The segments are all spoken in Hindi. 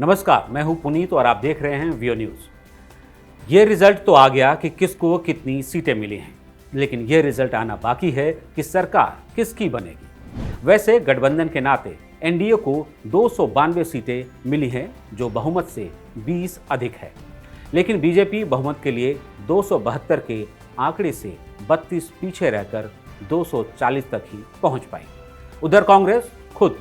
नमस्कार, मैं हूं पुनीत और आप देख रहे हैं वीओ न्यूज़। ये रिजल्ट तो आ गया कि किसको कितनी सीटें मिली हैं, लेकिन ये रिजल्ट आना बाकी है कि सरकार किसकी बनेगी। वैसे गठबंधन के नाते एनडीए को 292 सीटें मिली हैं, जो बहुमत से 20 अधिक है, लेकिन बीजेपी बहुमत के लिए 272 के आंकड़े से 32 पीछे रहकर 240 तक ही पहुंच पाई। उधर कांग्रेस खुद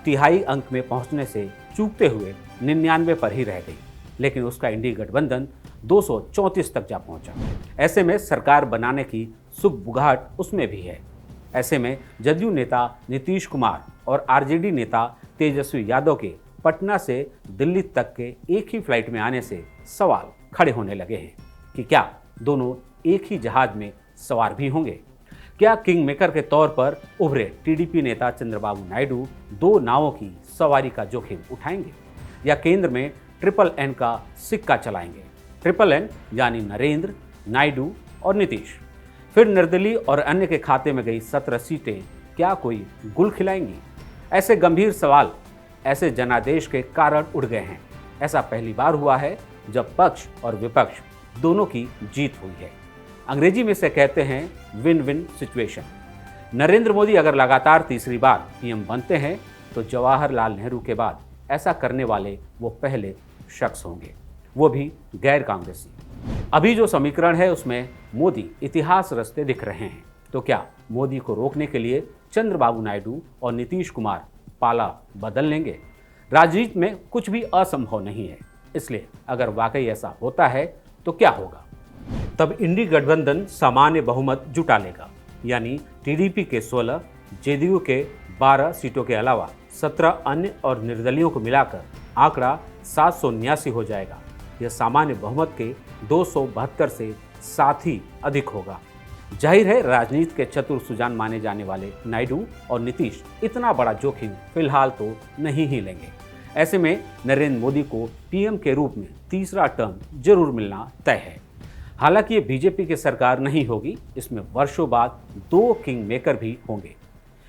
तिहाई अंक में पहुंचने से चूकते हुए 99 पर ही रह गई, लेकिन उसका इंडी गठबंधन 234 तक जा पहुंचा। ऐसे में सरकार बनाने की सुगबुगाहट उसमें भी है। ऐसे में जदयू नेता नीतीश कुमार और आरजेडी नेता तेजस्वी यादव के पटना से दिल्ली तक के एक ही फ्लाइट में आने से सवाल खड़े होने लगे हैं कि क्या दोनों एक ही जहाज में सवार भी होंगे। क्या किंग मेकर के तौर पर उभरे टीडीपी नेता चंद्रबाबू नायडू दो नावों की सवारी का जोखिम उठाएंगे या केंद्र में ट्रिपल एन का सिक्का चलाएंगे। ट्रिपल एन यानी नरेंद्र, नायडू और नीतीश। फिर निर्दलीय और अन्य के खाते में गई 17 सीटें क्या कोई गुल खिलाएंगी। ऐसे गंभीर सवाल, ऐसे जनादेश के कारण उठ गए हैं। ऐसा पहली बार हुआ है जब पक्ष और विपक्ष दोनों की जीत हुई है। अंग्रेजी में से कहते हैं win win situation. Narendra Modi अगर लगातार तीसरी बार पीएम बनते हैं तो जवाहरलाल नेहरू के बाद ऐसा करने वाले वो पहले शख्स होंगे, वो भी गैर कांग्रेसी। अभी जो समीकरण है उसमें मोदी इतिहास रचते दिख रहे हैं, तो क्या मोदी को रोकने के लिए चंद्रबाबू नायडू और नीतीश कुमार पाला बदल लेंगे। राजनीति में कुछ भी असंभव नहीं है, इसलिए अगर वाकई ऐसा होता है तो क्या होगा। तब इंडी गठबंधन सामान्य बहुमत जुटा लेगा, यानी टीडीपी के 16, जेडीयू के 12 सीटों के अलावा 17 अन्य और निर्दलियों को मिलाकर आंकड़ा 779 हो जाएगा। यह सामान्य बहुमत के 272 से 7 ही अधिक होगा। जाहिर है राजनीति के चतुर सुजान माने जाने वाले नायडू और नीतीश इतना बड़ा जोखिम फिलहाल तो नहीं ही लेंगे। ऐसे में नरेंद्र मोदी को पीएम के रूप में तीसरा टर्म जरूर मिलना तय है। हालांकि ये बीजेपी की सरकार नहीं होगी, इसमें वर्षों बाद 2 किंग मेकर भी होंगे।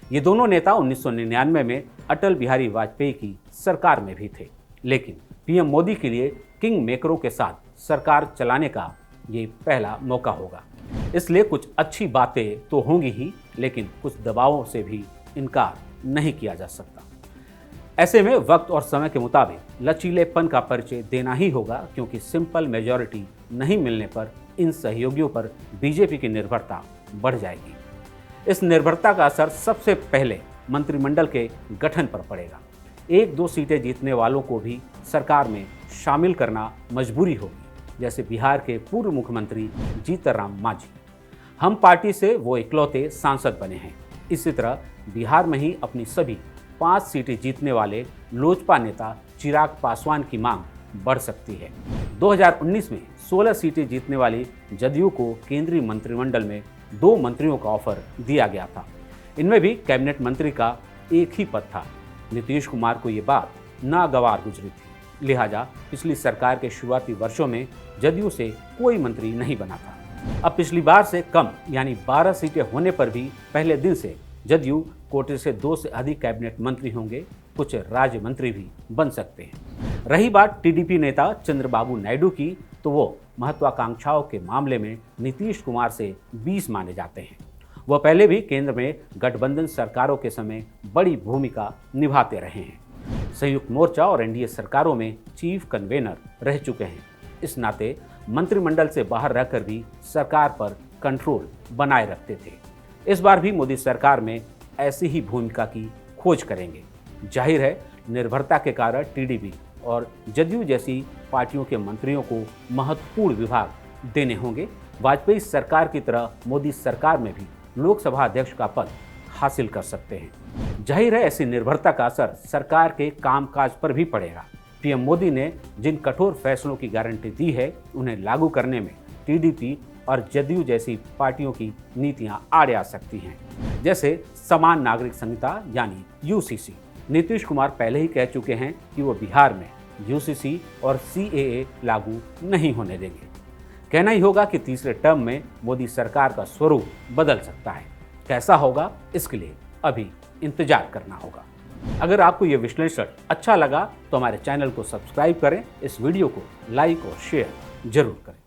ये दोनों नेता 1999 में अटल बिहारी वाजपेयी की सरकार में भी थे, लेकिन पीएम मोदी के लिए किंग मेकरों के साथ सरकार चलाने का ये पहला मौका होगा। इसलिए कुछ अच्छी बातें तो होंगी ही, लेकिन कुछ दबावों से भी इनकार नहीं किया जा सकता। ऐसे में वक्त और समय के मुताबिक लचीलेपन का परिचय देना ही होगा, क्योंकि सिंपल मेजॉरिटी नहीं मिलने पर इन सहयोगियों पर बीजेपी की निर्भरता बढ़ जाएगी। इस निर्भरता का असर सबसे पहले मंत्रिमंडल के गठन पर पड़ेगा। 1-2 सीटें जीतने वालों को भी सरकार में शामिल करना मजबूरी होगी, जैसे बिहार के पूर्व मुख्यमंत्री जीतनराम मांझी। हम पार्टी से वो इकलौते सांसद बने हैं। इसी तरह बिहार में ही अपनी सभी 5 सीटें जीतने वाले लोजपा नेता चिराग पासवान की मांग बढ़ सकती है। 2019 में 16 सीटें जीतने वाली जदयू को केंद्रीय मंत्रिमंडल में 2 मंत्रियों का ऑफर दिया गया था। इनमें भी कैबिनेट मंत्री का एक ही पद था। नीतीश कुमार को ये बात नागवार गुजरी थी, लिहाजा पिछली सरकार के शुरुआती वर्षों में जदयू से कोई मंत्री नहीं बना था। अब पिछली बार से कम यानी 12 सीटें होने पर भी पहले दिन से जदयू कोटे से 2 से अधिक कैबिनेट मंत्री होंगे, कुछ राज्य मंत्री भी बन सकते हैं। रही बात टीडीपी नेता चंद्रबाबू नायडू की, तो वो महत्वाकांक्षाओं के मामले में नीतीश कुमार से 20 माने जाते हैं। वह पहले भी केंद्र में गठबंधन सरकारों के समय बड़ी भूमिका निभाते रहे हैं। संयुक्त मोर्चा और एनडीए सरकारों में चीफ कन्वेनर रह चुके हैं। इस नाते मंत्रिमंडल से बाहर रहकर भी सरकार पर कंट्रोल बनाए रखते थे। इस बार भी मोदी सरकार में ऐसी ही भूमिका की खोज करेंगे। जाहिर है निर्भरता के कारण टीडीपी और जदयू जैसी पार्टियों के मंत्रियों को महत्वपूर्ण विभाग देने होंगे। वाजपेयी सरकार की तरह मोदी सरकार में भी लोकसभा अध्यक्ष का पद हासिल कर सकते हैं। जाहिर है ऐसी निर्भरता का असर सरकार के कामकाज पर भी पड़ेगा। पीएम मोदी ने जिन कठोर फैसलों की गारंटी दी है, उन्हें लागू करने में टीडीपी और जदयू जैसी पार्टियों की नीतियां आड़े आ सकती हैं, जैसे समान नागरिक संहिता यानी यूसीसी। नीतीश कुमार पहले ही कह चुके हैं कि वो बिहार में यूसीसी और सीएए लागू नहीं होने देंगे। कहना ही होगा कि तीसरे टर्म में मोदी सरकार का स्वरूप बदल सकता है। कैसा होगा, इसके लिए अभी इंतजार करना होगा। अगर आपको ये विश्लेषण अच्छा लगा तो हमारे चैनल को सब्सक्राइब करें, इस वीडियो को लाइक और शेयर जरूर करें।